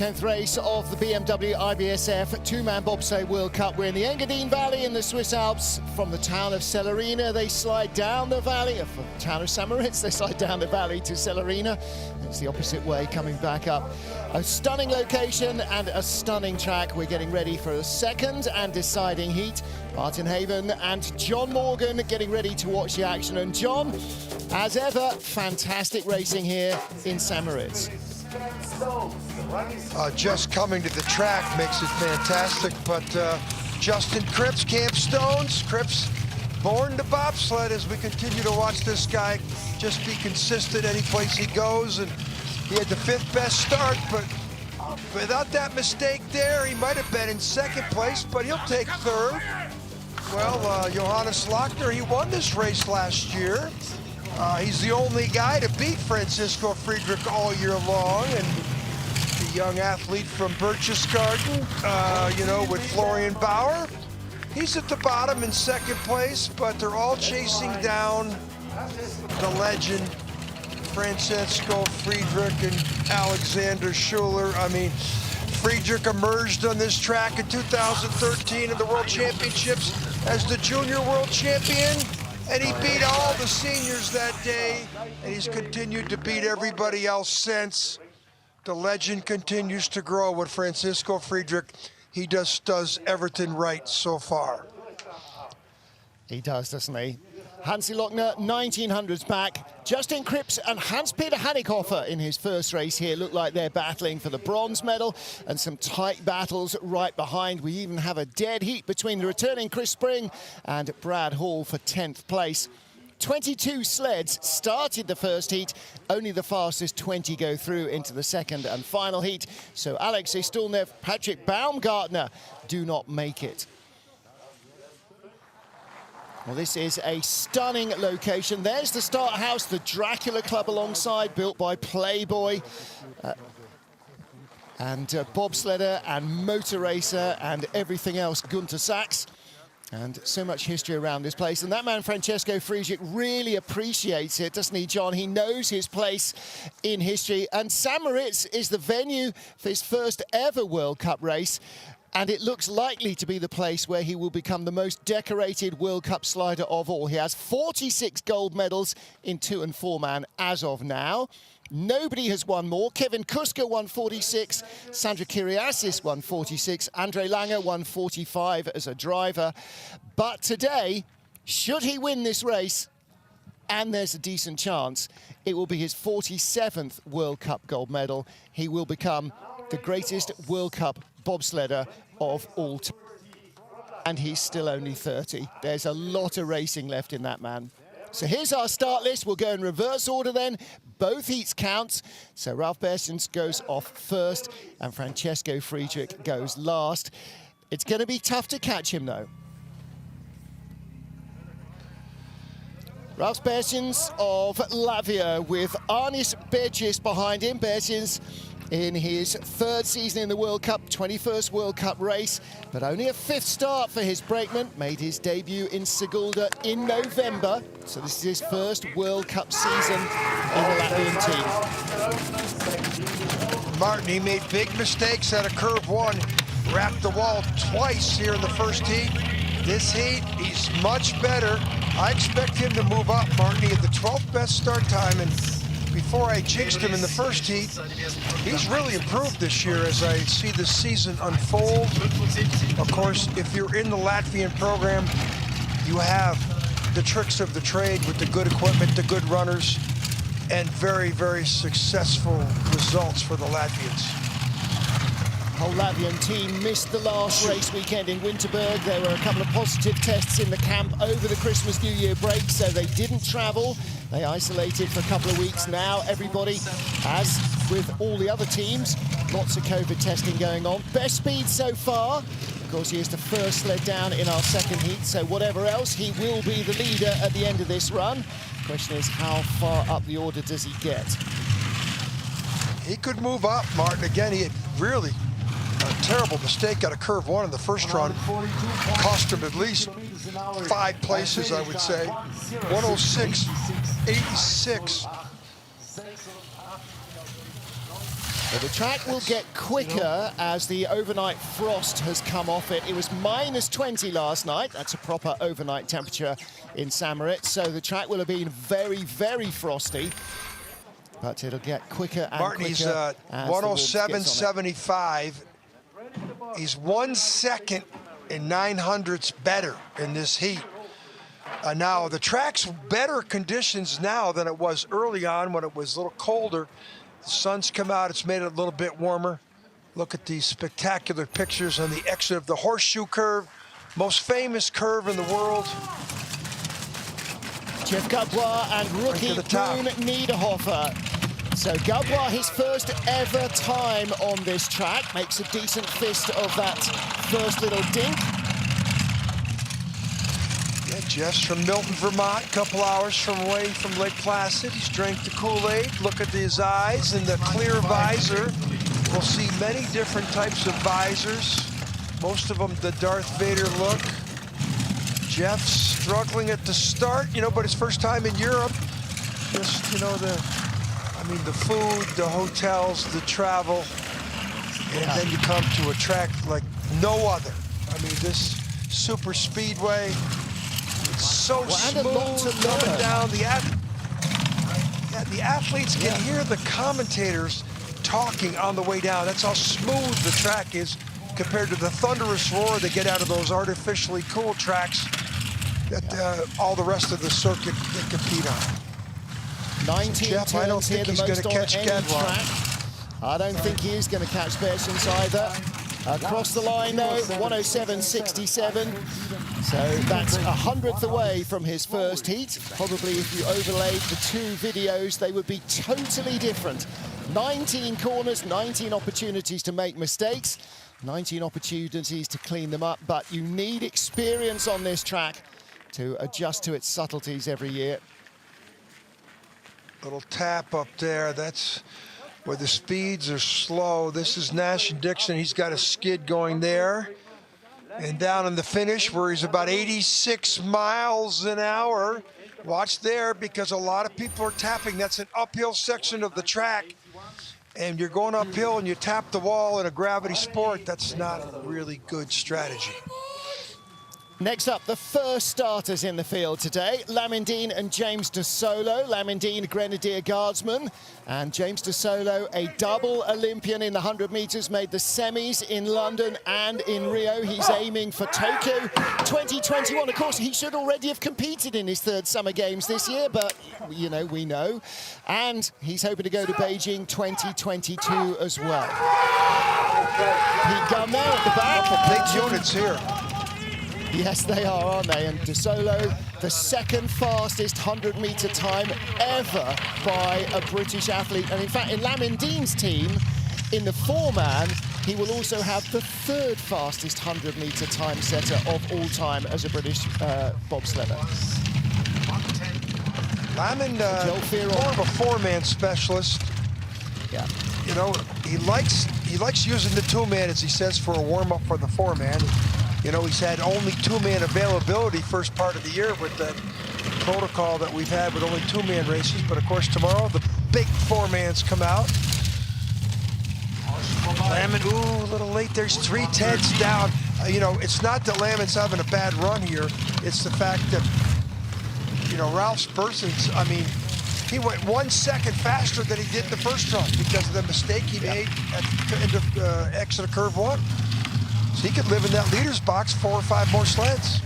10th race of the BMW IBSF two-man bobsleigh World Cup. We're in the Engadine Valley in the Swiss Alps. From the town of Celerina, they slide down the valley. From the town of St. Moritz, they slide down the valley to Celerina. It's the opposite way coming back up. A stunning location and a stunning track. We're getting ready for a second and deciding heat. Martin Haven and John Morgan getting ready to watch the action. And John, as ever, fantastic racing here in St. Moritz. Just coming to the track makes it fantastic, but Justin Cripps, Camp Stones. Cripps born to bobsled as we continue to watch this guy just be consistent any place he goes, and he had the 5th best start, but without that mistake there, he might have been in 2nd place, but he'll take 3rd. Well, Johannes Lochner, he won this race last year. He's the only guy to beat Francesco Friedrich all year long, and the young athlete from Berchtesgaden, you know, with Florian Bauer. He's at the bottom in 2nd place, but they're all chasing down the legend, Francesco Friedrich and Alexander Schuler. I mean, Friedrich emerged on this track in 2013 in the World Championships as the junior world champion, and he beat all the seniors that day, and he's continued to beat everybody else since. The legend continues to grow with Francesco Friedrich. He just does everything right so far. He does, doesn't he? Hansi Lochner, 1900s back. Justin Cripps and Hans-Peter Hannikoffer in his first race here look like they're battling for the bronze medal, and some tight battles right behind. We even have a dead heat between the returning Chris Spring and Brad Hall for 10th place. 22 sleds started the first heat. Only the fastest 20 go through into the second and final heat. So Alex Stulnev, Patrick Baumgartner do not make it. Well, this is a stunning location. There's the start house, the Dracula Club alongside, built by Playboy. And bobsledder and motor racer and everything else, Gunter Sachs. And so much history around this place. And that man, Francesco Friedrich, really appreciates it, doesn't he, John? He knows his place in history. And St. Moritz is the venue for his first ever World Cup race. And it looks likely to be the place where he will become the most decorated World Cup slider of all. He has 46 gold medals in 2- and 4-man as of now. Nobody has won more. Kevin Kuska won 46, Sandra Kyriasis won 46, Andre Lange won 45 as a driver. But today, should he win this race, and there's a decent chance, it will be his 47th World Cup gold medal. He will become the greatest World Cup bobsledder of all time. And he's still only 30. There's a lot of racing left in that man. So here's our start list. We'll go in reverse order then. Both heats count. So Ralf Beerschens goes off first and Francesco Friedrich goes last. It's going to be tough to catch him, though. Ralf Beerschens of Latvia with Arnis Beerschens behind him. Beerschens in his 3rd season in the World Cup, 21st World Cup race, but only a 5th start for his brakeman. Made his debut in Sigulda in November, so this is his first World Cup season in the Latvian team. Martin, he made big mistakes at a curve 1, wrapped the wall twice here in the first heat. This heat, he's much better. I expect him to move up, Martin. He had the 12th best start time, and before I jinxed him in the first heat, he's really improved this year as I see the season unfold. Of course, if you're in the Latvian program, you have the tricks of the trade with the good equipment, the good runners, and very, very successful results for the Latvians. The whole Latvian team missed the last race weekend in Winterberg. There were a couple of positive tests in the camp over the Christmas New Year break, so they didn't travel. They isolated for a couple of weeks. Now everybody, as with all the other teams, lots of COVID testing going on. Best speed so far. Of course, he is the first sled down in our 2nd heat, so whatever else, he will be the leader at the end of this run. The question is, how far up the order does he get? He could move up, Martin. Again, he had really a terrible mistake at a curve 1 in the first run. Cost him at least 5 places, I would say. 106.86. But the track will get quicker as the overnight frost has come off it. It was -20 last night. That's a proper overnight temperature in St. Moritz. So the track will have been very, very frosty. But it'll get quicker and Martin, quicker. He's 107.75. He's 1 second and 900ths better in this heat. Now, the track's better conditions now than it was early on when it was a little colder. The sun's come out, it's made it a little bit warmer. Look at these spectacular pictures on the exit of the horseshoe curve, most famous curve in the world. Jeff Gabouin and rookie Bruin Niederhofer. So Gabouin, his first ever time on this track, makes a decent fist of that first little dink. Yeah, Jeff's from Milton, Vermont, a couple hours away from Lake Placid. He's drank the Kool-Aid. Look at his eyes and the clear visor. We'll see many different types of visors. Most of them the Darth Vader look. Jeff's struggling at the start, you know, but his first time in Europe. Just, you know, the food, the hotels, the travel, and then you come to a track like no other. I mean, this super speedway, it's so smooth coming down. The athletes can hear the commentators talking on the way down. That's how smooth the track is compared to the thunderous roar they get out of those artificially cool tracks that all the rest of the circuit they compete on. 19 Jeff, I don't think he's going to catch Gabouin. I don't think he is going to catch Viesturs either. Across the line, though, 107.67. So that's 100th away from his first heat. Probably if you overlaid the two videos, they would be totally different. 19 corners, 19 opportunities to make mistakes, 19 opportunities to clean them up. But you need experience on this track to adjust to its subtleties every year. Little tap up there. That's where the speeds are slow. This is Nash and Dixon. He's got a skid going there. And down in the finish where he's about 86 miles an hour. Watch there because a lot of people are tapping. That's an uphill section of the track. And you're going uphill and you tap the wall in a gravity sport. That's not a really good strategy. Next up, the first starters in the field today, Lamindine and James De Solo. Lamindine, Grenadier Guardsman, and James De Solo, a double Olympian in the 100 meters, made the semis in London and in Rio. He's aiming for Tokyo 2021. Of course, he should already have competed in his third Summer Games this year, but, you know, we know. And he's hoping to go to Beijing 2022 as well. Pete Gunn there at the back. Big units here. Yes, they are, aren't they? And De Solo, the second fastest 100-meter time ever by a British athlete. And in fact, in Lamindine's team, in the four-man, he will also have the third fastest 100-meter time setter of all time as a British bobsledder. Lamin, more of a four-man specialist. Yeah. You know, he likes using the two-man, as he says, for a warm-up for the four-man. You know, he's had only two-man availability first part of the year with the protocol that we've had with only two-man races. But of course, tomorrow the big four-mans come out. Lamin, ooh, a little late there. He's 3/10 down. You know, it's not that Lamin's having a bad run here. It's the fact that, you know, Ralph Spurson's, I mean, he went 1 second faster than he did the first run because of the mistake he made at the end of exit of curve one. So he could live in that leader's box 4 or 5 more sleds.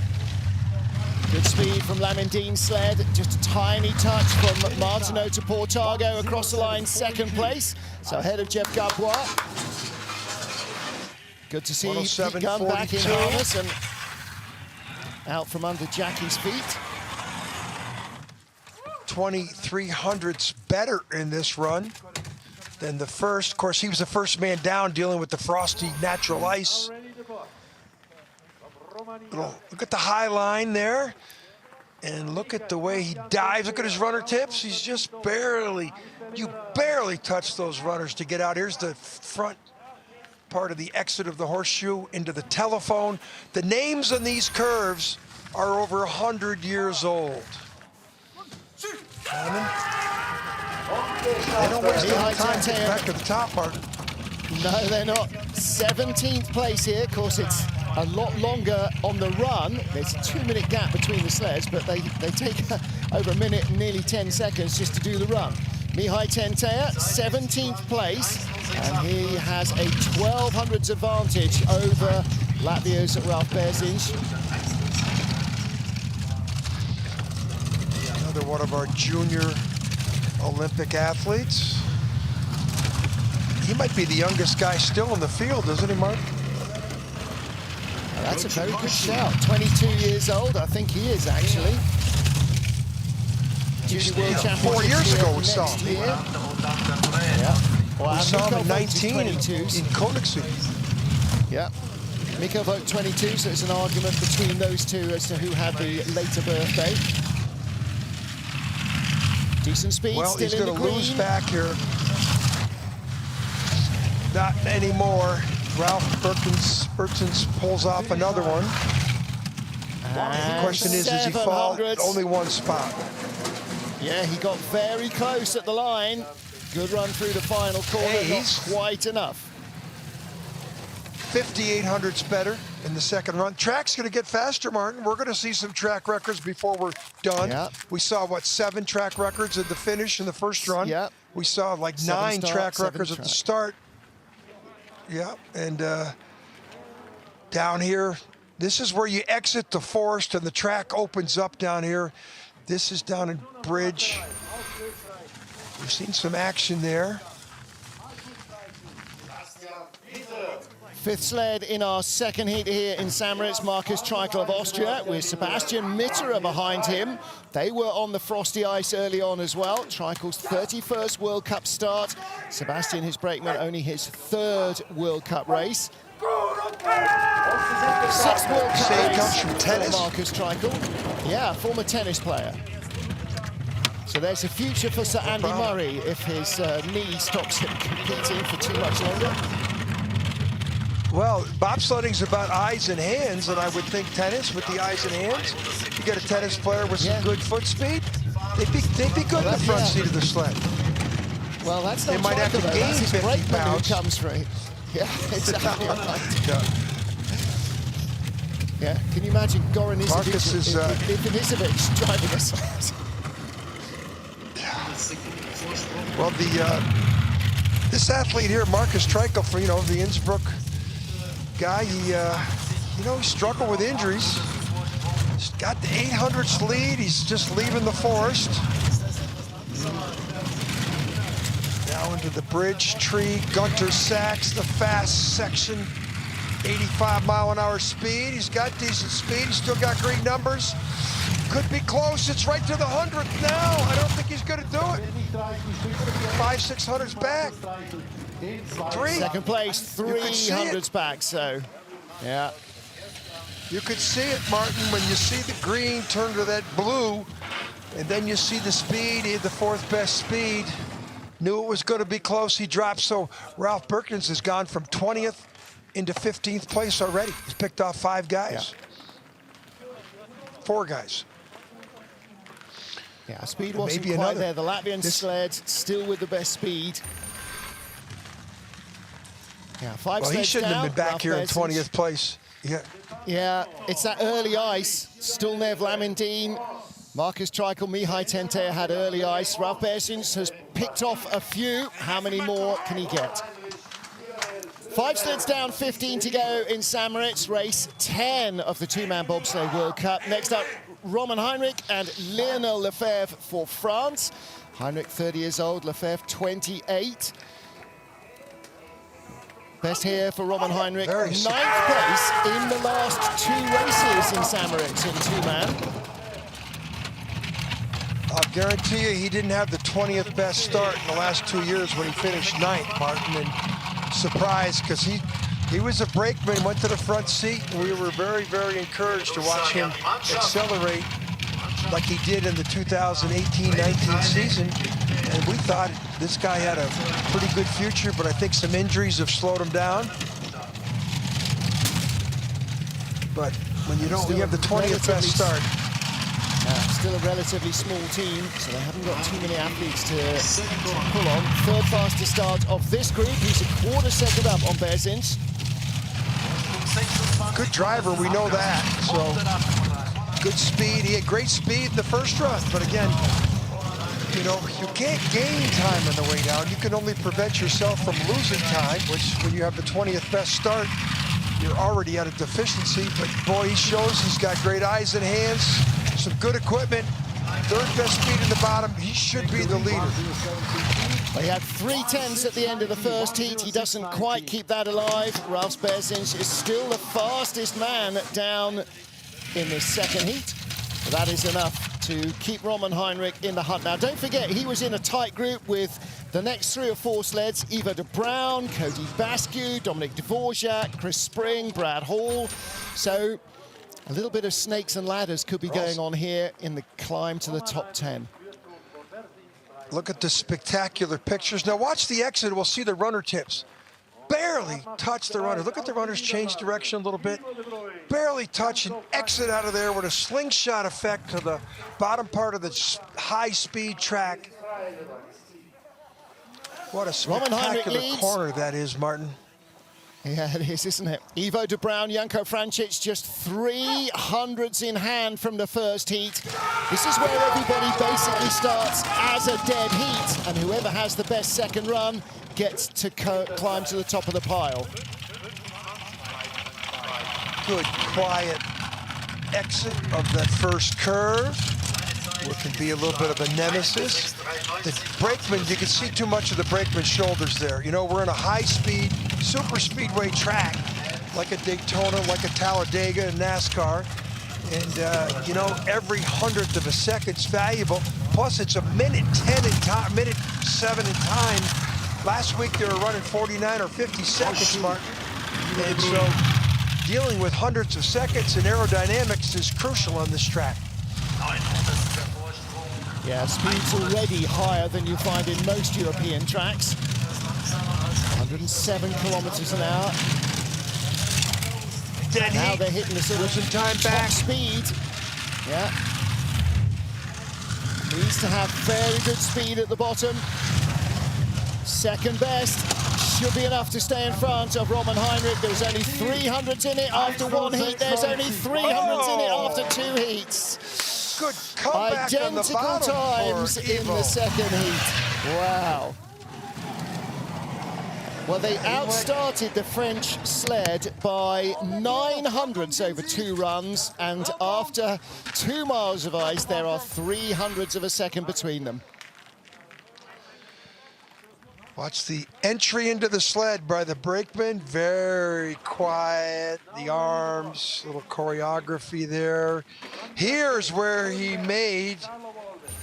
Good speed from Lamindine's sled. Just a tiny touch from Martineau to Portago across the line, second place. So ahead of Jeff Gabouin. Good to see Pete Gunn back in harness and out from under Jackie's feet. 2300ths better in this run than the first. Of course, he was the first man down dealing with the frosty natural ice. Look at the high line there. And look at the way he dives. Look at his runner tips. He's just barely, you barely touch those runners to get out. Here's the front part of the exit of the horseshoe into the telephone. The names on these curves are over 100 years old. They don't waste any time to get back to the top part. No, they're not. 17th place here. Of course, it's a lot longer on the run. There's a 2-minute gap between the sleds, but they take over a minute and nearly 10 seconds just to do the run. Mihai Tentea, 17th place, and he has a 1200s advantage over Latvia's Ralf Bērziņš. Another one of our junior Olympic athletes. He might be the youngest guy still in the field, isn't he, Mark? That's a very good shout. 22 years old, I think he is actually. Junior World Championship 4 years ago we saw him. Yeah. Well, We saw him in 19 in 22s. Koenigsegg. Yeah. Mikko vote 22, so it's an argument between those two as to who had the later birthday. Decent speed, Well, still he's in the going to green. lose back here. Not anymore. Ralf Bērziņš pulls off another one. The question is he fall 700s. only one spot? Yeah, he got very close at the line. Good run through the final corner, Hey, not he's quite enough. 5,800's better in the second run. Track's going to get faster, Martin. We're going to see some track records before we're done. Yeah. We saw, what, 7 track records at the finish in the first run? Yeah. We saw like 7 9 start, track 7 records at track. the start. Yeah, and down here, this is where you exit the forest and the track opens up down here. This is down in Bridge. We've seen some action there. Fifth sled in our second heat here in Samoritz, Markus Treichel of Austria, with Sebastian Mitterer behind him. They were on the frosty ice early on as well. Treichel's 31st World Cup start. Sebastian, his brakeman, only his 3rd World Cup race. 6th World Cup Save race comes from tennis. for Markus Treichel. Yeah, former tennis player. So there's a future for Sir Andy Murray if his knee stops him competing for too much longer. Well, bobsledding's about eyes and hands, and I would think tennis with the eyes and hands. You get a tennis player with some good foot speed, they'd be good in the front seat of the sled. Well, that's not They might have to Treichel, though. gain That's his 50 brakeman who pounds. comes through. Yeah, exactly right. Yeah, can you imagine Goran Marcus is, Ivanisevic driving a sled? Well, this athlete here, Markus Treichel, for the Innsbruck guy, he struggled with injuries. He's got the 800s lead. He's just leaving the forest. Now into the bridge tree. Gunter Sachs, the fast section, 85-mile-an-hour speed. He's got decent speed. He's still got great numbers. Could be close. It's right to the 100th now. I don't think he's going to do it. 500-600's back. 3. Second place, 300's back, so, yeah. You could see it, Martin, when you see the green turn to that blue, and then you see the speed. He had the 4th best speed. Knew it was going to be close. He dropped, so Ralf Bērziņš has gone from 20th into 15th place already. He's picked off 5 guys. Yeah. 4 guys. Yeah, speed And wasn't maybe quite another. there. The Latvian sled still with the best speed. Yeah, 5 Well, he sleds shouldn't down. have been back Ralf here in Bērziņš. 20th place. Yeah. Yeah, it's that early ice. Stilnev, Lamindine, Markus Treichel, Mihai Tentea had early ice. Ralf Bērziņš has picked off a few. How many more can he get? 5 sleds down, 15 to go in Samoritz, race 10 of the 2-man bobsleigh World Cup. Next up, Roman Heinrich and Lionel Lefebvre for France. Heinrich, 30 years old, Lefebvre, 28. Best here for Roman Heinrich, 9th place in the last 2 races in Samoritz in 2-man. I'll guarantee you he didn't have the 20th best start in the last 2 years when he finished 9th, Martin, and surprised because he was a brakeman, went to the front seat, and we were very, very encouraged to watch him accelerate like he did in the 2018-19 season. And we thought this guy had a pretty good future, but I think some injuries have slowed him down. But when you have the 20th best start, Still a relatively small team, so they haven't got too many athletes to pull on. Third fastest start of this group. He's a quarter second up on Berzins. Good driver, we know that. So good speed. He had great speed in the first run, but again, you know, you can't gain time on the way down. You can only prevent yourself from losing time, which when you have the 20th best start, you're already at a deficiency. But boy, he shows he's got great eyes and hands, some good equipment, third best speed in the bottom. He should be the leader. Well, he had 3:10s at the end of the first heat. He doesn't quite keep that alive. Ralf Berzins is still the fastest man down in this second heat. But that is enough to keep Roman Heinrich in the hunt. Now, don't forget, he was in a tight group with the next 3 or 4 sleds: Ivo de Bruin, Cody Baskey, Dominic Dvorak, Chris Spring, Brad Hall. So a little bit of snakes and ladders could be going on here in the climb to the top 10. Look at the spectacular pictures. Now watch the exit. We'll see the runner tips. Barely touch the runner. Look at the runners change direction a little bit. Barely touch and exit out of there with a slingshot effect to the bottom part of the high-speed track. What a spectacular corner that is, Martin. Yeah, it is, isn't it? Ivo de Bruin, Janko Francic, just 300s in hand from the first heat. This is where everybody basically starts as a dead heat, and whoever has the best second run gets to climb to the top of the pile. Good, quiet exit of that first curve. What can be a little bit of a nemesis. The brakeman, you can see too much of the brakeman's shoulders there. You know, we're in a high-speed, super speedway track, like a Daytona, like a Talladega in NASCAR. And, you know, every 100th of a second's valuable. Plus, it's a minute 10 in time, minute 7 in time. Last week, they were running 49 or 50 seconds, Mark. And so, dealing with hundreds of seconds in aerodynamics is crucial on this track. Yeah, speed's already higher than you find in most European tracks. 107 kilometers an hour. Dead now heat. They're hitting the sort of time back speed. Yeah. Needs to have very good speed at the bottom. Second best. Should be enough to stay in front of Roman Heinrich. There's only 300s in it after 1 heat. There's only 300s in it after 2 heats. Good comeback on the bottom times in the second heat. Wow. Well, they outstarted the French sled by 900s over 2 runs, and after 2 miles of ice, there are 300s of a second between them. Watch the entry into the sled by the brakeman. Very quiet, the arms, little choreography there. Here's where he made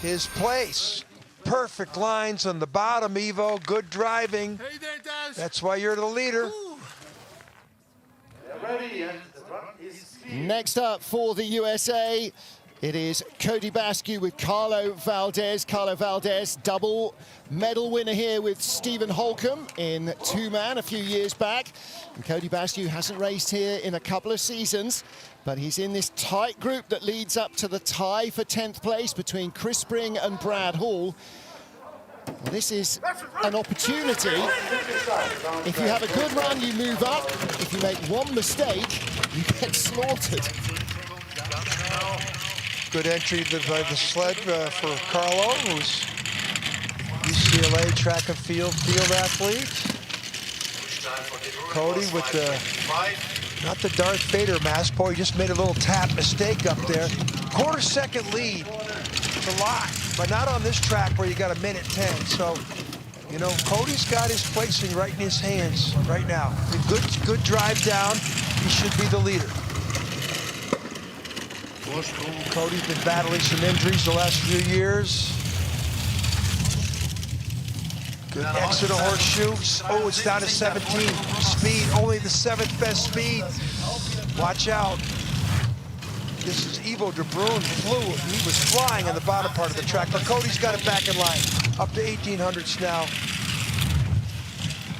his place. Perfect lines on the bottom, Ivo. Good driving. That's why you're the leader. Next up for the USA, it is Cody Baskey with Carlo Valdez. Carlo Valdez, double medal winner here with Stephen Holcomb in 2-man a few years back. And Cody Baskey hasn't raced here in a couple of seasons, but he's in this tight group that leads up to the tie for 10th place between Chris Spring and Brad Hall. Well, this is an opportunity. If you have a good run, you move up. If you make one mistake, you get slaughtered. Good entry by the sled for Carlo, who's UCLA track and field athlete. Cody with the, not the Darth Vader mask, boy, he just made a little tap mistake up there. Quarter-second lead, it's a lot, but not on this track where you got a minute 10. So, you know, Cody's got his placing right in his hands right now. Good drive down, he should be the leader. Cody's been battling some injuries the last few years. Good exit of horseshoe. Oh, it's down to 17. Speed, only the 7th best speed. Watch out. This is Ivo de Bruin flew. He was flying on the bottom part of the track, but Cody's got it back in line. Up to 1800s now.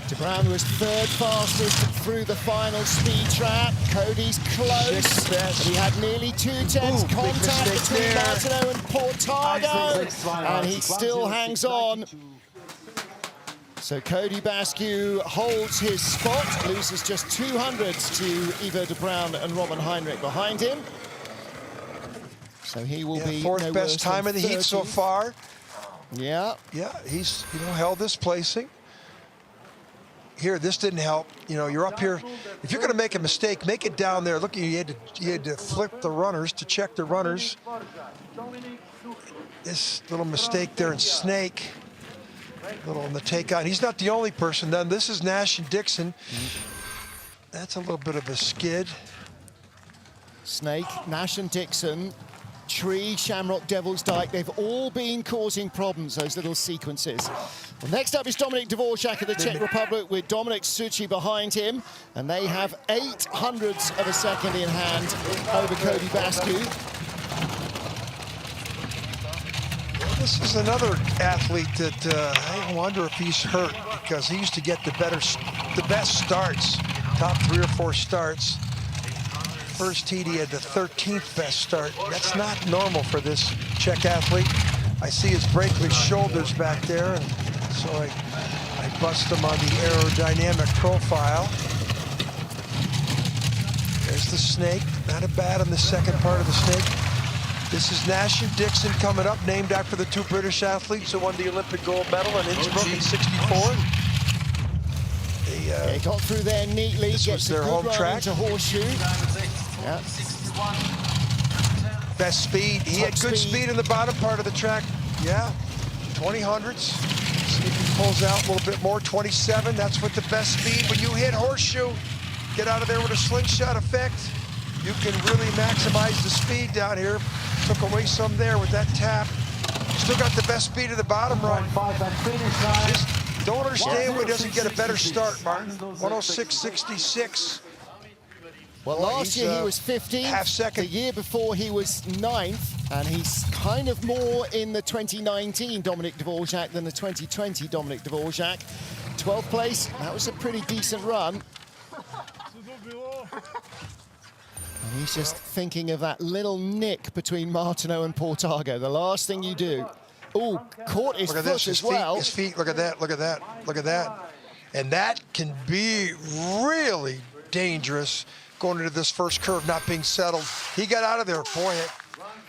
De Bruin was third fastest through the final speed trap. Cody's close, but he had nearly 2/10 contact between Martineau and Portago, and he still hangs on. So Cody Baskey holds his spot, loses just 200s to Ivo De Bruin and Robin Heinrich behind him. So he will be fourth best time in the heat so far. Yeah. Yeah, he's held this placing. Here, this didn't help. You're up here. If you're going to make a mistake, make it down there. Look, you had to flip the runners to check the runners. This little mistake there in Snake. Little on the take on. He's not the only person. Then this is Nash and Dixon. That's a little bit of a skid. Snake, Nash and Dixon, Tree, Shamrock, Devil's Dyke, they've all been causing problems, those little sequences. Well, next up is Dominik Dvorak of the Czech Republic with Dominik Suchy behind him, and they have 800ths of a second in hand over Cody Baskey. This is another athlete that I wonder if he's hurt, because he used to get the best starts, top 3 or 4 starts. First heat, he had the 13th best start. That's not normal for this Czech athlete. I see his Breakley shoulders back there, and so I bust him on the aerodynamic profile. There's the Snake, not a bad on the second part of the Snake. This is Nash and Dixon coming up, named after the 2 British athletes who won the Olympic gold medal in Innsbruck in '64. They got through there neatly, gets their home track to Horseshoe. Yeah. Best speed. He had good speed in the bottom part of the track. Yeah, 20/100s. See if he pulls out a little bit more. 27. That's with the best speed. When you hit Horseshoe, get out of there with a slingshot effect. You can really maximize the speed down here. Took away some there with that tap. Still got the best speed of the bottom run. Just don't understand why he doesn't get a better start, Martin. 106.66. Well, last year he was 15th. Half second. The year before he was 9th, and he's kind of more in the 2019 Dominik Dvorak than the 2020 Dominik Dvorak. 12th place, that was a pretty decent run. And he's just thinking of that little nick between Martineau and Portago. The last thing you do. Oh, caught his foot as well. His feet, look at that, look at that, look at that. And that can be really dangerous going into this first curve, not being settled. He got out of there, boy.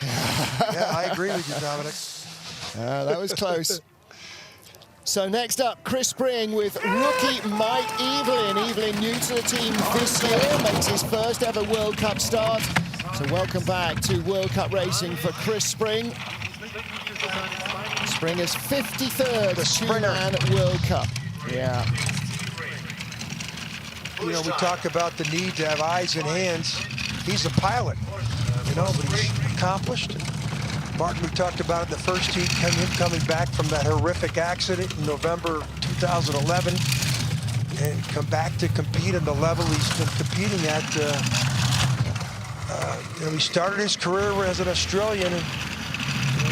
Yeah, I agree with you, Dominic. That was close. So next up, Chris Spring with rookie Mike Evelyn. Evelyn new to the team this year, makes his first ever World Cup start. So welcome back to World Cup racing for Chris Spring. Springer's 53rd two-man World Cup. Yeah. We talk about the need to have eyes and hands. He's a pilot, but he's accomplished. Martin, we talked about it in the first heat, him coming back from that horrific accident in November 2011 and come back to compete at the level he's been competing at. He started his career as an Australian and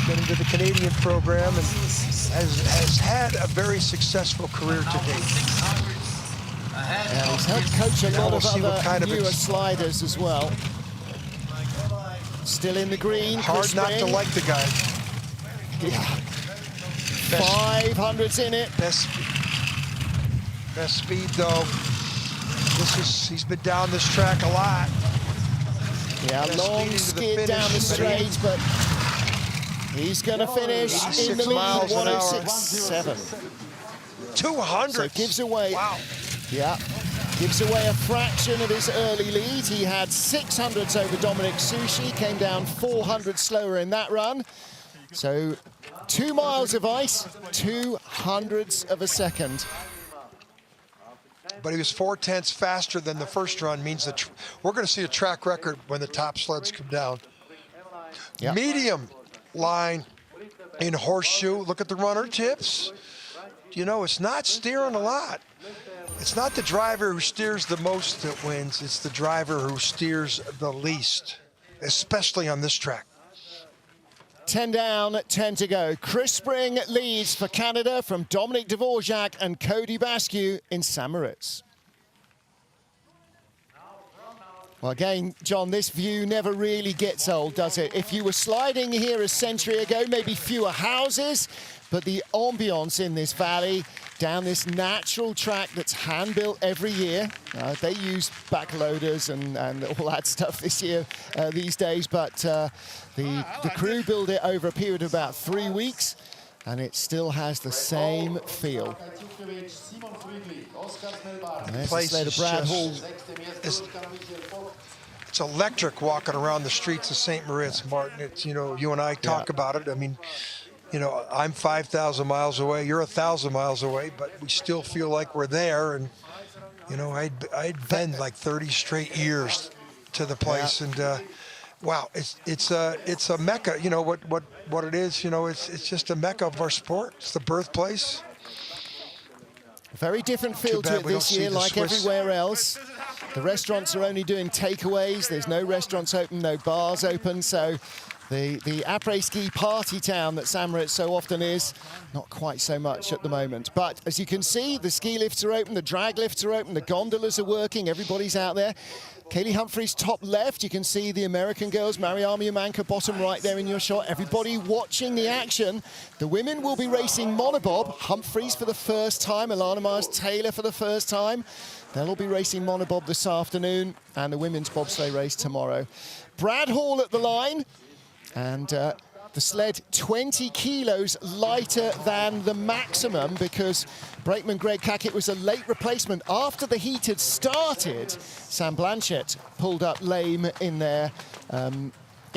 got into the Canadian program and has had a very successful career to date. And he's helped coach a lot of other newer sliders as well. Still in the green. Hard not to like the guy. Yeah. 500's in it. Best speed though. He's been down this track a lot. Yeah, long skid down the straight, but he's going to finish in the lead. 106.7. 200. So gives away. Wow. Yeah. Gives away a fraction of his early lead. He had 600s over Dominik Suchy, came down 400 slower in that run. So 2 miles of ice, 200ths of a second. But he was 4/10 faster than the first run, means that we're going to see a track record when the top sleds come down. Yep. Medium line in Horseshoe. Look at the runner tips. It's not steering a lot. It's not the driver who steers the most that wins. It's the driver who steers the least, especially on this track. 10 down, 10 to go. Chris Spring leads for Canada from Dominic Dvorak and Cody Baskey in St. Moritz. Well, again, John, this view never really gets old, does it? If you were sliding here a century ago, maybe fewer houses, but the ambience in this valley, down this natural track that's hand-built every year. They use backloaders and all that stuff this year, these days, but the crew build it over a period of about 3 weeks, and it still has the same feel. The place is Brad Hall. It's electric walking around the streets of St. Moritz, Martin. It's, you know, you and I talk about it. I mean, you know, I'm 5,000 miles away, you're 1,000 miles away, but we still feel like we're there. And, you know, I'd been like 30 straight years to the place. And, wow, it's a mecca. You know what it is. You know, it's just a mecca of our sport. It's the birthplace. Very different feel to it this year, like everywhere else. The restaurants are only doing takeaways. There's no restaurants open, no bars open. So the après-ski party town that St. Moritz so often is, not quite so much at the moment. But as you can see, the ski lifts are open, the drag lifts are open, the gondolas are working, everybody's out there. Kaylee Humphries top left, you can see the American girls, Mariama Yamanka bottom right there in your shot. Everybody watching the action. The women will be racing monobob. Humphries for the first time, Alana Myers-Taylor for the first time. They'll all be racing monobob this afternoon, and the women's bobsleigh race tomorrow. Brad Hall at the line, and the sled 20 kilos lighter than the maximum because brakeman Greg Cackett was a late replacement. After the heat had started, Sam Blanchett pulled up lame in there in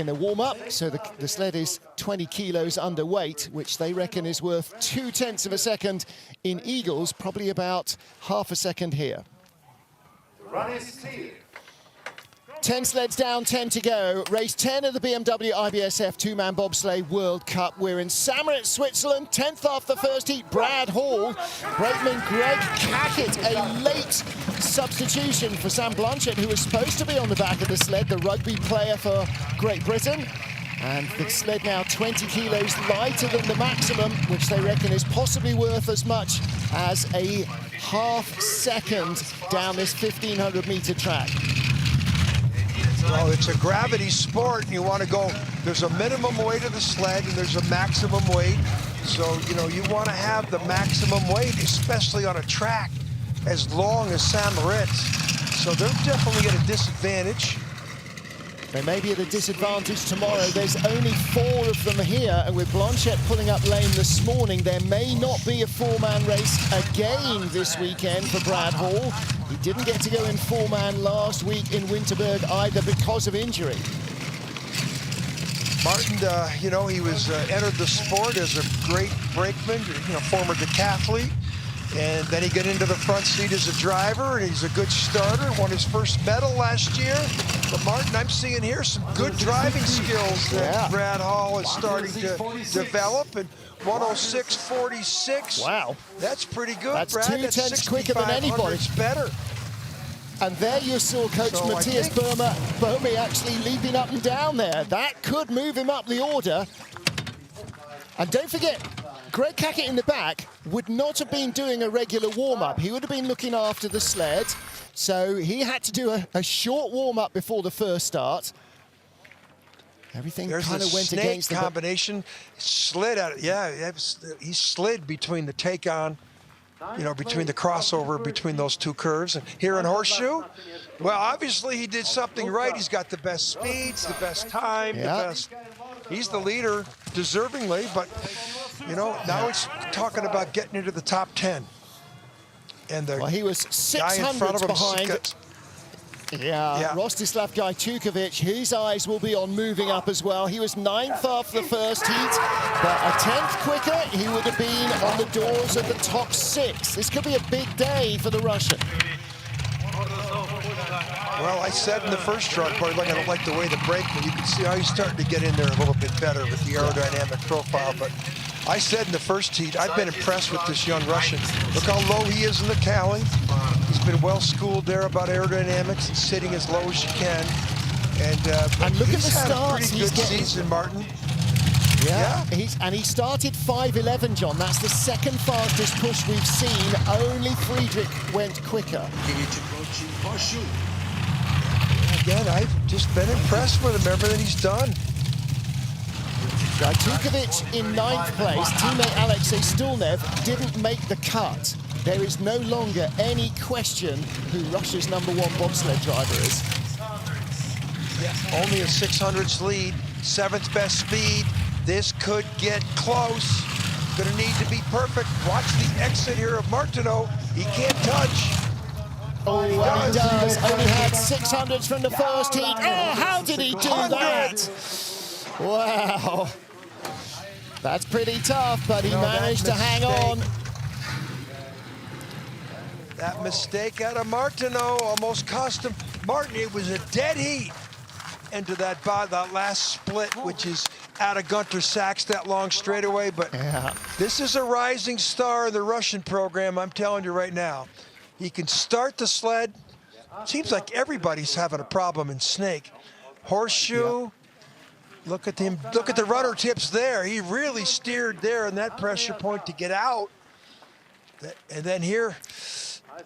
the warm-up, so the sled is 20 kilos underweight, which they reckon is worth 0.2 of a second in Eagles, probably about half a second here. Run is clear. 10 sleds down, 10 to go. Race 10 of the BMW IBSF two-man bobsleigh World Cup. We're in St. Moritz, Switzerland. 10th off the first heat, Brad Hall. Brakeman Greg Cackett, a late substitution for Sam Blanchett, who was supposed to be on the back of the sled, the rugby player for Great Britain. And the sled now 20 kilos lighter than the maximum, which they reckon is possibly worth as much as a half second down this 1,500-meter track. Well, it's a gravity sport, and you want to go, there's a minimum weight of the sled, and there's a maximum weight. So, you know, you want to have the maximum weight, especially on a track as long as St. Moritz. So they're definitely at a disadvantage. They may be at a disadvantage tomorrow. There's only 4 of them here, and with Blanchett pulling up lame this morning, there may not be a 4-man race again this weekend for Brad Hall. He didn't get to go in 4-man last week in Winterberg either because of injury. Martin, you know, he was entered the sport as a great brakeman, you know, former decathlete. And then he got into the front seat as a driver, and he's a good starter, won his first medal last year. But Martin, I'm seeing here some good driving skills that Brad Hall is starting to develop. And 106.46. Wow. That's pretty good, that's Brad. 2 tenths quicker than anybody. It's better. And there you saw Coach Matthias Bohme actually leaping up and down there. That could move him up the order. And don't forget, Greg Cackett in the back would not have been doing a regular warm-up. He would have been looking after the sled. So he had to do a short warm-up before the first start. Everything kind of went against the combination. Slid out. Yeah, he slid between the take-on, you know, between the crossover, between those 2 curves. And here in Horseshoe, well, obviously he did something right. He's got the best speeds, the best time, the best. He's the leader, deservingly, but, you know, now he's talking about getting into the top 10. And the he was 600 behind. Rostislav Gajtukovic, his eyes will be on moving up as well. He was 9th off the first heat, but a 10th quicker, he would have been on the doors of the top 6. This could be a big day for the Russian. Well, I said in the first truck, I don't like the way the brakeman, you can see how he's starting to get in there a little bit better with the aerodynamic profile, but I said in the first heat, I've been impressed with this young Russian. Look how low he is in the cowling. He's been well schooled there about aerodynamics and sitting as low as you can. And look at the had starts a pretty good season, Martin. Yeah. He started 5:11, John. That's the second fastest push we've seen. Only Friedrich went quicker. Again, I've just been impressed with him, everything he's done. Gajtukovic in 9th place. Teammate Alexei Stulnev didn't make the cut. There is no longer any question who Russia's #1 bobsled driver is. Yeah, only a 600s lead, 7th best speed. This could get close. Gonna need to be perfect. Watch the exit here of Martineau. He can't touch. Oh, he does. Only had 600s from the first heat. Oh, how did he do that? Wow. That's pretty tough, but he managed to hang on. That mistake out of Martineau almost cost him. Martin, it was a dead heat into that last split, which is out of Gunter Sachs, that long straightaway. But this is a rising star in the Russian program, I'm telling you right now. He can start the sled. Seems like everybody's having a problem in Snake. Horseshoe. Look at him. Look at the rudder tips there. He really steered there in that pressure point to get out. And then here,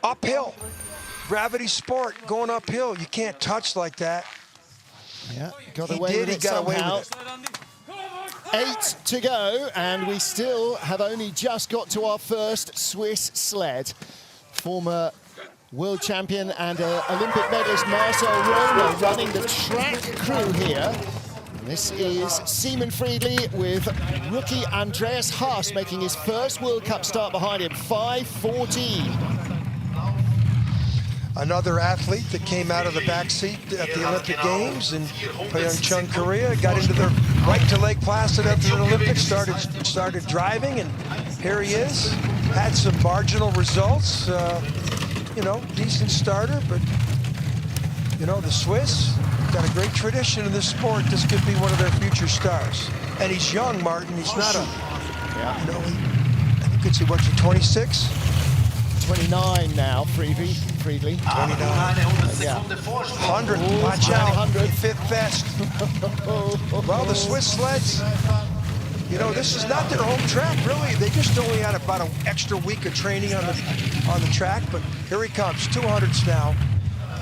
uphill. Gravity sport going uphill. You can't touch like that. Yeah, got away with it somehow. 8 to go, and we still have only just got to our first Swiss sled. Former world champion and Olympic medalist Marcel Rohner running the track crew here. And this is Simon Friedrich with rookie Andreas Haas making his first World Cup start behind him, 5:14. Another athlete that came out of the back seat at the Olympic Games in Pyeongchang, Korea, got into the right to Lake Placid after the Olympics, started driving, and here he is. Had some marginal results, you know, decent starter, but you know, the Swiss got a great tradition in this sport. This could be one of their future stars. And he's young, Martin. He's not a, you know, I think it's, what's he, 26? 29 now, Friedrich. 29. Yeah. 100, watch out, 100. 5th best. Well, the Swiss sleds, you know, this is not their home track, really. They just only had about an extra week of training on the track, but here he comes, 200s now.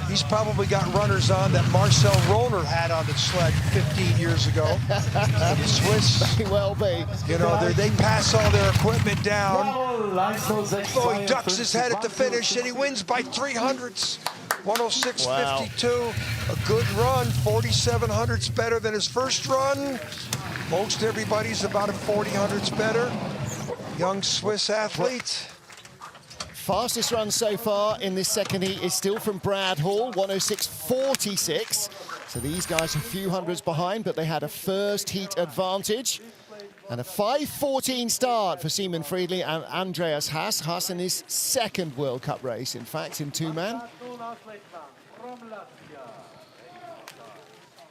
He's probably got runners on that Marcel Rohner had on the sled 15 years ago. The Swiss, may well be. You know, they pass all their equipment down. Oh, he ducks his head at the finish, and he wins by 300ths. 106.52. A good run. 4,700ths better than his first run. Most everybody's about a 40 better. Young Swiss athlete. Fastest run so far in this second heat is still from Brad Hall, 106.46. So these guys are a few hundreds behind, but they had a first heat advantage. And a 5:14 start for Simon Friedrich and Andreas Haas. Haas in his second World Cup race, in fact, in two-man.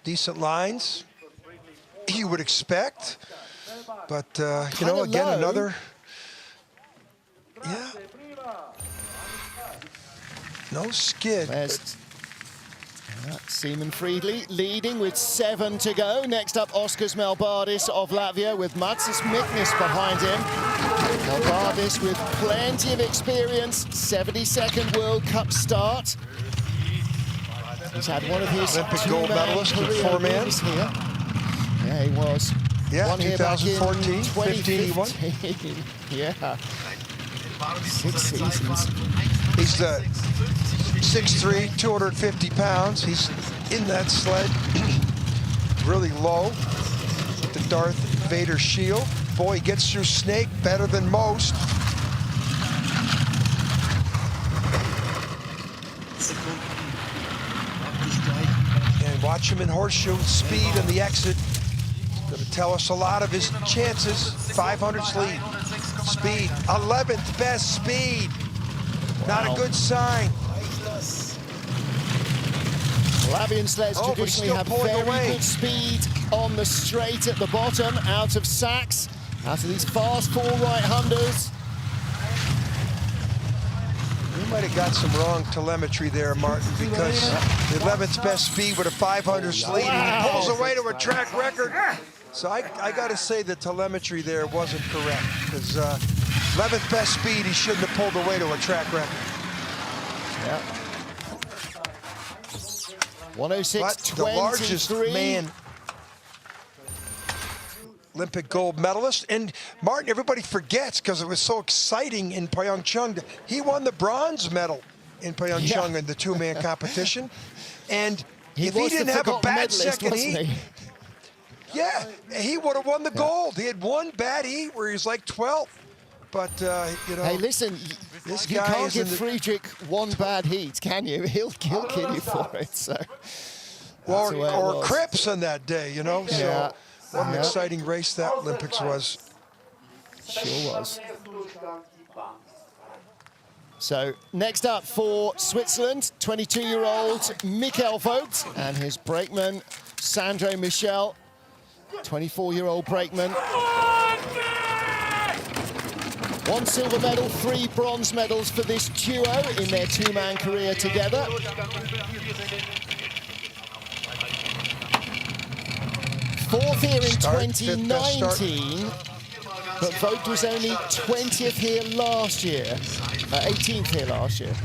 Decent lines, you would expect. But, you know, again, another... Yeah. No skid. Simon Friedrich leading with 7 to go. Next up, Oskars Melbardis of Latvia with Mats Miknis behind him. Melbardis with plenty of experience, 72nd World Cup start. He's had one of his Olympic gold medalist with 4-man. Yeah, he was. Yeah, one 2014, 15 he won. Yeah. 6 seasons. He's the 6'3", 250 pounds. He's in that sled, really low, with the Darth Vader shield. Boy, he gets through Snake better than most. And watch him in Horseshoe, speed and the exit. Going to tell us a lot of his chances. 500s lead. Speed, 11th best speed. Not a good sign. Latvian sleds traditionally have very good speed on the straight at the bottom, out of Sachs, out of these fast 4 right-handers. You might have got some wrong telemetry there, Martin, because the 11th best speed with a 500 lead, and he pulls away to a track record. So I got to say the telemetry there wasn't correct, because 11th best speed, he shouldn't have pulled away to a track record. Yeah. 106.23. But the largest man, Olympic gold medalist. And Martin, everybody forgets, because it was so exciting in Pyeongchang, he won the bronze medal in Pyeongchang in the two-man competition. And if he didn't have a bad second heat, he would have won the gold. He had one bad heat where he was like 12th. But, you know. Hey, listen, this you guy can't is give Friedrich one bad heat, can you? He'll kill you for it. So. Or Cripps on that day, you know. So what an exciting race that Olympics was. Sure was. So next up for Switzerland, 22-year-old Michael Vogt and his brakeman, Sandro Michel, 24-year-old brakeman. 1 silver medal, 3 bronze medals for this duo in their two-man career together. Fourth here in 2019, but Vogt was only 20th here last year, 18th here last year.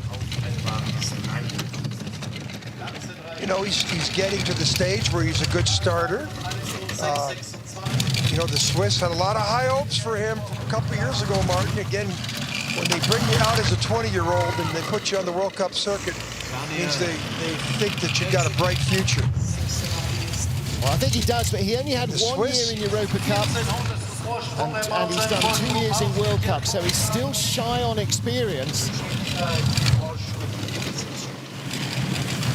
You know, he's getting to the stage where he's a good starter. You know, the Swiss had a lot of high hopes for him a couple years ago, Martin. Again, when they bring you out as a 20-year-old and they put you on the World Cup circuit, it means they think that you've got a bright future. Well, I think he does, but he only had 1 year in Europa Cup, and he's done 2 years in World Cup, so he's still shy on experience.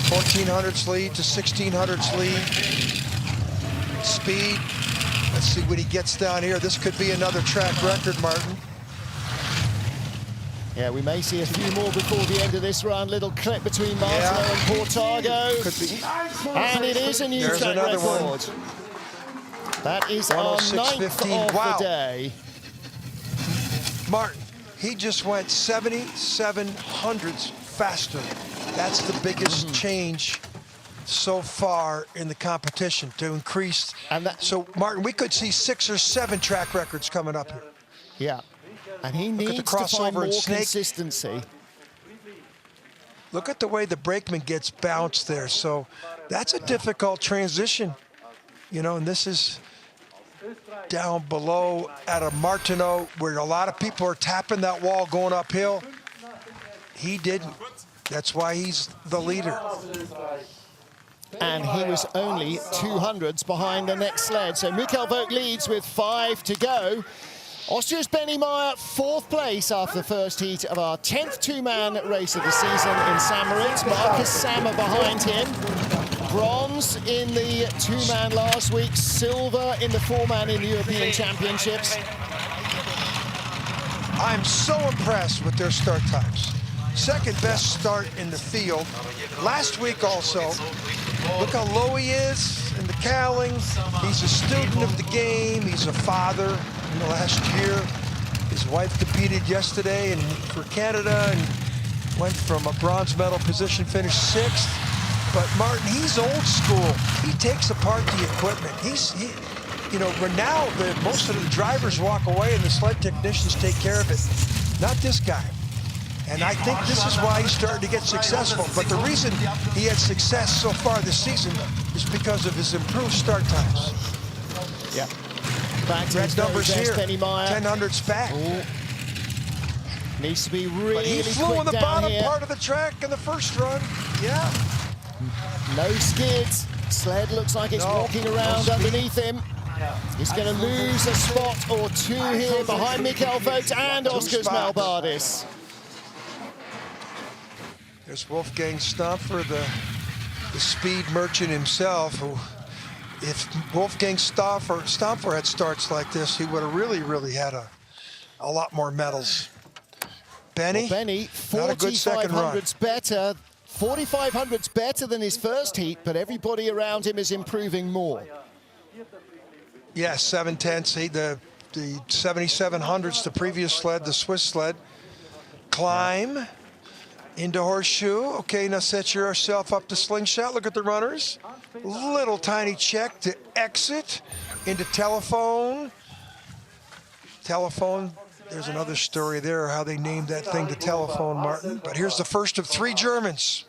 1400s lead to 1600s lead. Speed. Let's see what he gets down here. This could be another track record, Martin. Yeah, we may see a few more before the end of this run. Little clip between Martino and Portago. Could be. And it is a new track record. One. That is our 9th of the day. Martin, he just went 77 hundredths faster. That's the biggest change so far in the competition to increase. So, Martin, we could see 6 or 7 track records coming up here. Yeah. And he needs to find more consistency. Look at the way the brakeman gets bounced there. So that's a difficult transition, you know, and this is down below at a Martineau where a lot of people are tapping that wall going uphill. He didn't. That's why he's the leader. And he was only 200ths behind the next sled. So Michael Vogt leads with 5 to go. Austria's Benny Meyer, 4th place after the first heat of our 10th two-man race of the season in St. Moritz. Marcus Sammer behind him. Bronze in the two-man last week, silver in the four-man in the European Championships. I'm so impressed with their start times. Second best start in the field. Last week also, look how low he is in the cowling. He's a student of the game. He's a father. In the last year, his wife competed yesterday for Canada and went from a bronze medal position, finished 6th. But Martin, he's old school. He takes apart the equipment. You know, now most of the drivers walk away and the sled technicians take care of it. Not this guy. And I think this is why he's starting to get successful. But the reason he had success so far this season is because of his improved start times. Yeah. Back to red numbers here. Benny Meyer. 1000ths back. Ooh. Needs to be really quick. He flew on the bottom part of the track in the first run. Yeah. No skids. Sled looks like it's walking around underneath him. He's going to lose a spot or 2 here behind Michael Vogt and Oskars Malbardis. There's Wolfgang Stampfer, the speed merchant himself, who, if Wolfgang Stampfer had starts like this, he would have really had a lot more medals. Benny, well, Benny, 4,500s better, 4,500s better than his first heat, but everybody around him is improving more. Yeah, 7/10, the 7700s, the previous sled, the Swiss sled. Climb. Into horseshoe. Okay, now set yourself up to slingshot. Look at the runners. Little tiny check to exit. Into telephone. Telephone. There's another story there, how they named that thing the telephone, Martin. But here's the first of 3 Germans.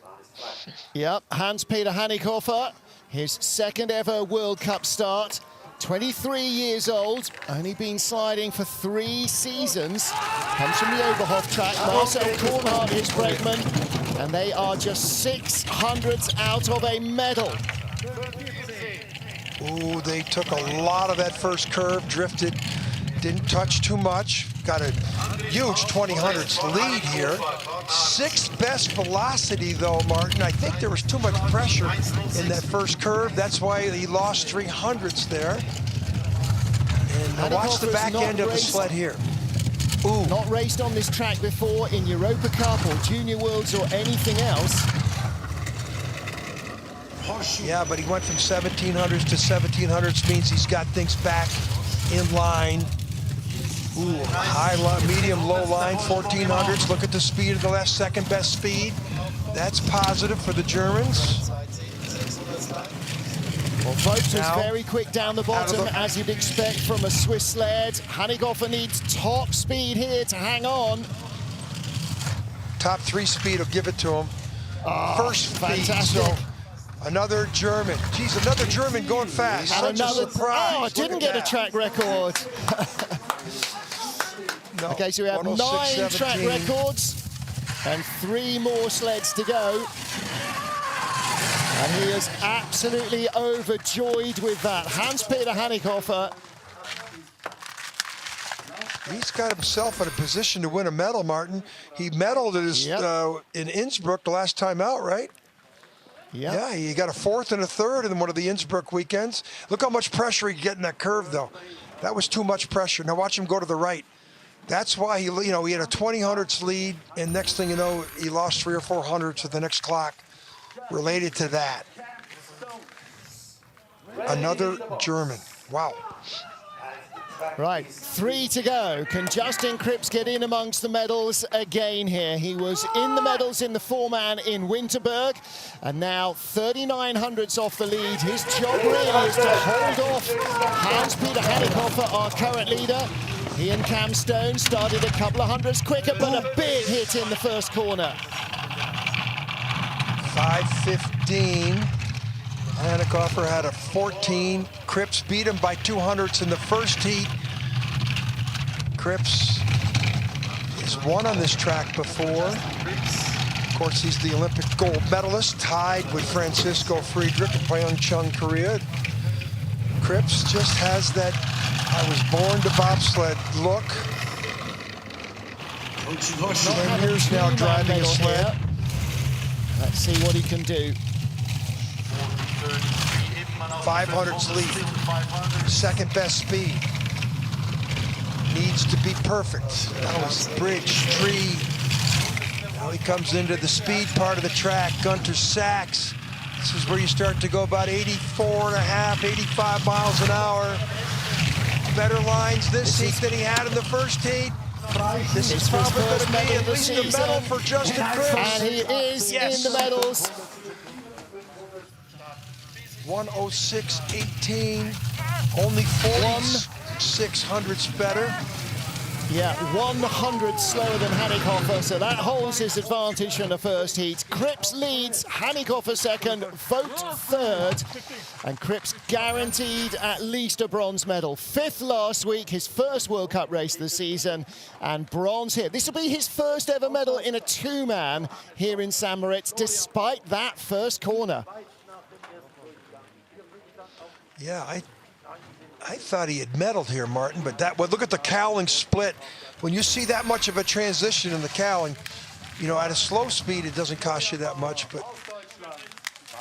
Yep, Hans-Peter Hannikoffer, his second ever World Cup start. 23 years old, only been sliding for 3 seasons. Comes from the Oberhof track. Marcel Kornhardt, his brakeman, and they are just 600ths out of a medal. Ooh, they took a lot of that first curve, drifted, didn't touch too much. Got a huge 20/100ths lead here. 6th best velocity though, Martin. I think there was too much pressure in that first curve. That's why he lost 300ths there. And now watch the back end of the sled here. Ooh. Not raced on this track before in Europa Cup or Junior Worlds or anything else. Yeah, but he went from 1700s to 1700s, means he's got things back in line. Ooh, high line, medium, low line, 1400s. Look at the speed of the last, second best speed. That's positive for the Germans. Well, Vogts was very quick down the bottom, as you'd expect from a Swiss sled. Hannikoffer needs top speed here to hang on. Top 3 speed will give it to him. First speed, fantastic. so another German. Geez, another German going fast. And Such another, a surprise. oh, didn't get a track record. No, Okay, so we have 9 track records and 3 more sleds to go. And he is absolutely overjoyed with that. Hans-Peter Hannikoffer. He's got himself in a position to win a medal, Martin. He medaled at his, in Innsbruck the last time out, right? Yep. Yeah, he got a 4th and a 3rd in one of the Innsbruck weekends. Look how much pressure he get in that curve, though. That was too much pressure. Now watch him go to the right. That's why he, he had a 20/100ths lead, and next thing you know, he lost 3 or 400ths at the next clock related to that. Another German. Wow. Right, 3 to go. Can Justin Cripps get in amongst the medals again here? He was in the medals in the 4-man in Winterberg, and now 39/100ths off the lead. His job really is to hold off Hans-Peter Hannikoffer, our current leader. He and Cam Stone started a couple of hundreds quicker, but a big hit in the first corner. 5:15. Hannikoffer had a 14. Cripps beat him by 200ths in the first heat. Cripps has won on this track before. Of course, he's the Olympic gold medalist, tied with Francesco Friedrich in Pyeongchang, Korea. Cripps just has that I was born to bobsled look. 10 years now driving a sled. Let's see what he can do. 500ths lead. 2nd best speed. Needs to be perfect. That was bridge, tree. Now he comes into the speed part of the track. Gunter Sachs. This is where you start to go about 84.5, 85 miles an hour. Better lines this heat than he had in the first heat. This is probably going to be at least a medal for Justin Cripps. And he is in the medals. 1:06.18. Only 46/100ths better. Yeah, 100 slower than Hannikoffer, so that holds his advantage from the first heat. Cripps leads, Hannikoffer 2nd, Vogt 3rd, and Cripps guaranteed at least a bronze medal. 5th last week, his first World Cup race of the season, and bronze here. This will be his first ever medal in a 2-man here in St. Moritz, despite that first corner. Yeah, I thought he had medaled here, Martin, but look at the cowling split. When you see that much of a transition in the cowling, at a slow speed, it doesn't cost you that much, but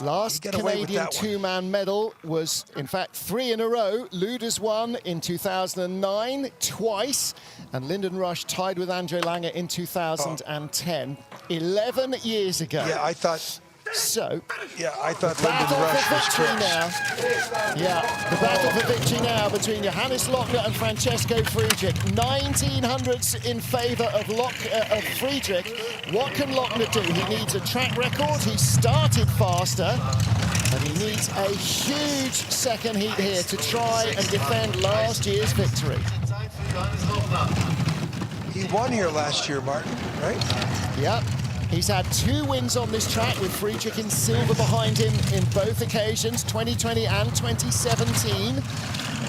last Canadian 2-man medal was, in fact, 3 in a row. Luders won in 2009 twice, and Lyndon Rush tied with Andre Lange in 2010, 11 years ago. Yeah, I thought So, Yeah, I thought battle Lyndon Rush for was victory Cripps. now. Yeah, the battle for victory now between Johannes Lochner and Francesco Friedrich. 1900s in favour of Friedrich. What can Lochner do? He needs a track record. He started faster, but he needs a huge second heat here to try and defend last year's victory. He won here last year, Martin, right? Yep. He's had 2 wins on this track with Friedrich in silver behind him in both occasions, 2020 and 2017.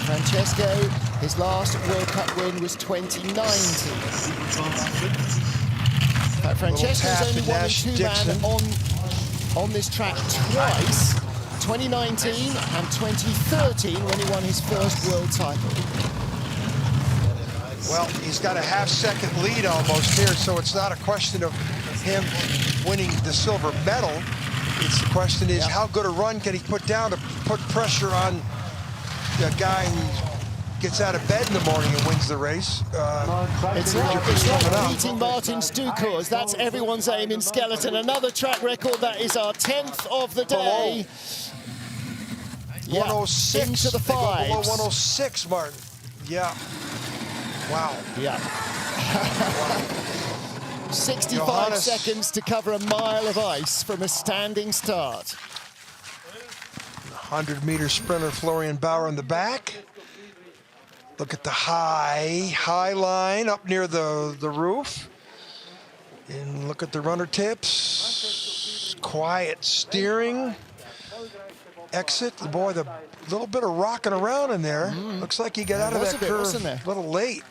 Francesco, his last World Cup win was 2019. But Francesco's only won in 2-man on this track twice, 2019 and 2013 when he won his first world title. Well, he's got a half-second lead almost here, so it's not a question of him winning the silver medal. It's the question is, how good a run can he put down to put pressure on the guy who gets out of bed in the morning and wins the race. It's like beating Martin Stucors. That's everyone's aim in skeleton. Another track record. That is our 10th of the day. Yeah, 106. Into the fives. Below 106, Martin. Yeah. Wow. Yeah. 65 Johannes. seconds to cover a mile of ice from a standing start. 100-meter sprinter Florian Bauer in the back. Look at the high line up near the roof. And look at the runner tips. Quiet steering. Exit. Boy, the little bit of rocking around in there. Looks like he got out of that curve a little late.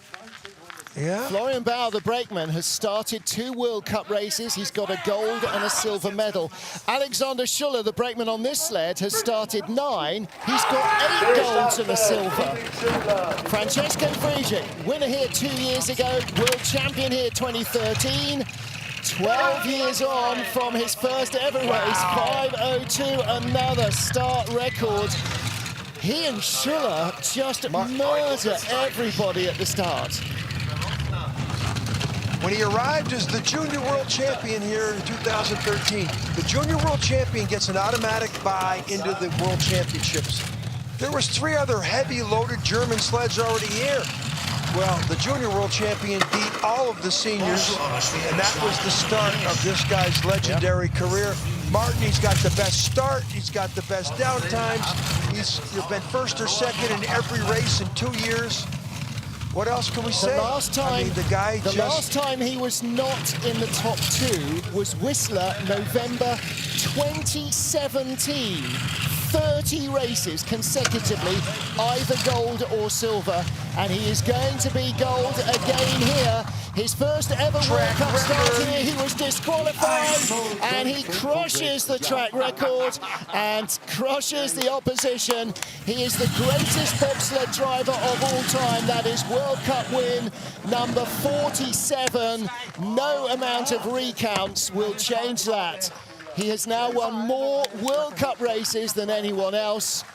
Yeah. Florian Bauer, the brakeman, has started 2 World Cup races. He's got a gold and a silver medal. Alexander Schuller, the brakeman on this sled, has started 9. He's got 8 golds and a silver. Francesco Friedrich, winner here 2 years ago, world champion here 2013. 12 years on from his first ever race, 5:02, another start record. He and Schuller just murder everybody at the start. When he arrived as the junior world champion here in 2013, the junior world champion gets an automatic bye into the world championships. There was 3 other heavy loaded German sleds already here. Well, the junior world champion beat all of the seniors, and that was the start of this guy's legendary career. Martin, he's got the best start, he's got the best down times, he's been first or second in every race in 2 years. What else can we say? The last time, last time he was not in the top 2 was Whistler, November 2017. 30 races consecutively, either gold or silver, and he is going to be gold again here. His first ever World Cup start here, he was disqualified, and he crushes the track record and crushes the opposition. He is the greatest bobsled driver of all time. That is World Cup win number 47. No amount of recounts will change that. He has now won more World Cup races than anyone else.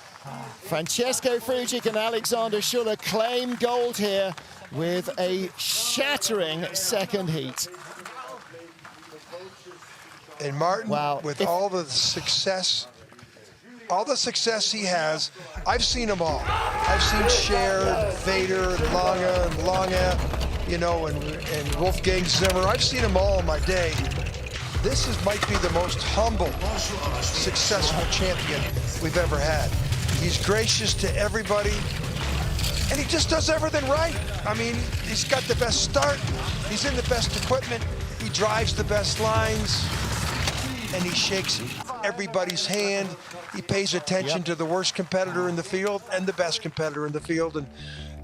Francesco Friedrich and Alexander Schuller claim gold here with a shattering second heat. And Martin, with all the success he has, I've seen them all. I've seen Cher, Vader, Lange, you know, and Wolfgang Zimmer. I've seen them all in my day. This might be the most humble, successful champion we've ever had. He's gracious to everybody, and he just does everything right. I mean, he's got the best start, he's in the best equipment, he drives the best lines, and he shakes everybody's hand. He pays attention to the worst competitor in the field and the best competitor in the field, and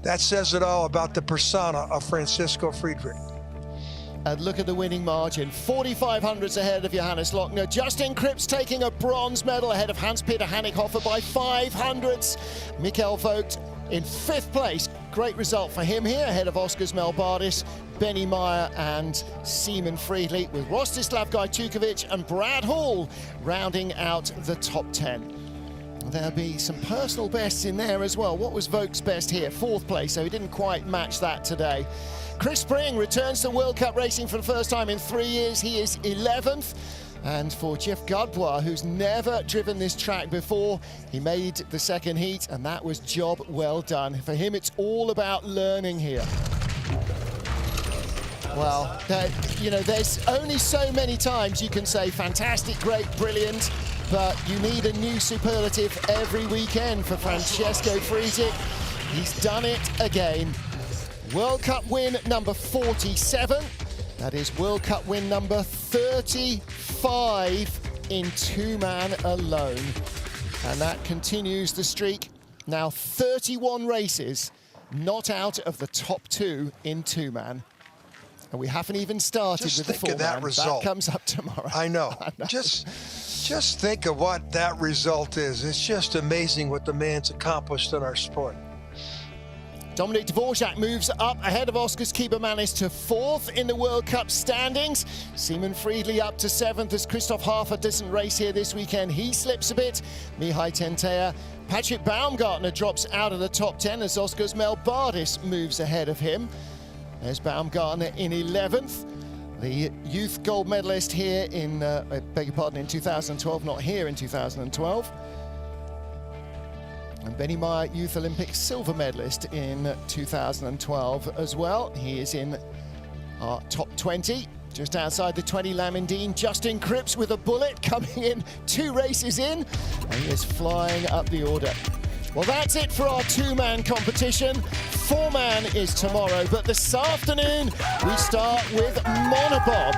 that says it all about the persona of Francesco Friedrich. And look at the winning margin, 45 hundredths ahead of Johannes Lochner. Justin Cripps taking a bronze medal ahead of Hans-Peter Hannikoffer by 5 hundredths. Michael Vogt in 5th place. Great result for him here, ahead of Oskars Melbardis, Benny Meyer and Seaman Friedli, with Rostislav Gajtukovic and Brad Hall rounding out the top 10. There'll be some personal bests in there as well. What was Vogt's best here? 4th place, so he didn't quite match that today. Chris Spring returns to World Cup racing for the first time in 3 years. He is 11th. And for Jeff Gadbois, who's never driven this track before, he made the second heat, and that was job well done. For him, it's all about learning here. Well, you know, there's only so many times you can say fantastic, great, brilliant, but you need a new superlative every weekend for Francesco Friedrich. He's done it again. World Cup win number 47. That is World Cup win number 35 in two-man alone. And that continues the streak. Now 31 races not out of the top 2 in two-man. And we haven't even started with the four-man. That result. That comes up tomorrow. I know. Just think of what that result is. It's just amazing what the man's accomplished in our sport. Dominik Dvorak moves up ahead of Oskars Kiebermanis to 4th in the World Cup standings. Simon Friedli up to 7th as Christoph Hafer doesn't race here this weekend. He slips a bit. Mihai Tentea. Patrick Baumgartner drops out of the top 10 as Oskars Melbardis moves ahead of him. There's Baumgartner in 11th. The youth gold medalist here in, beg your pardon, in 2012, not here in 2012. And Benny Meyer, Youth Olympic silver medalist in 2012 as well. He is in our top 20. Just outside the 20, Lamindine. Justin Cripps with a bullet coming in 2 races in. And he is flying up the order. Well, that's it for our two-man competition. Four-man is tomorrow, but this afternoon we start with monobob.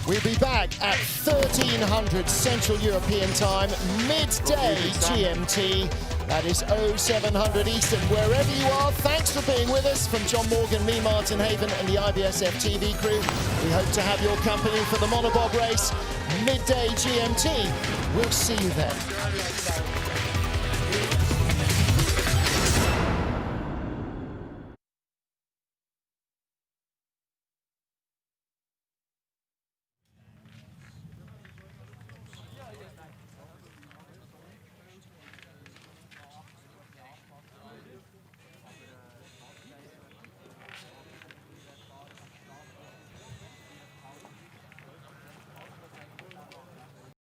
We'll be back at 1300 Central European Time, midday GMT. That is 0700 Eastern. Wherever you are, thanks for being with us. From John Morgan, me, Martin Haven, and the IBSF TV crew, we hope to have your company for the monobob race, midday GMT. We'll see you then.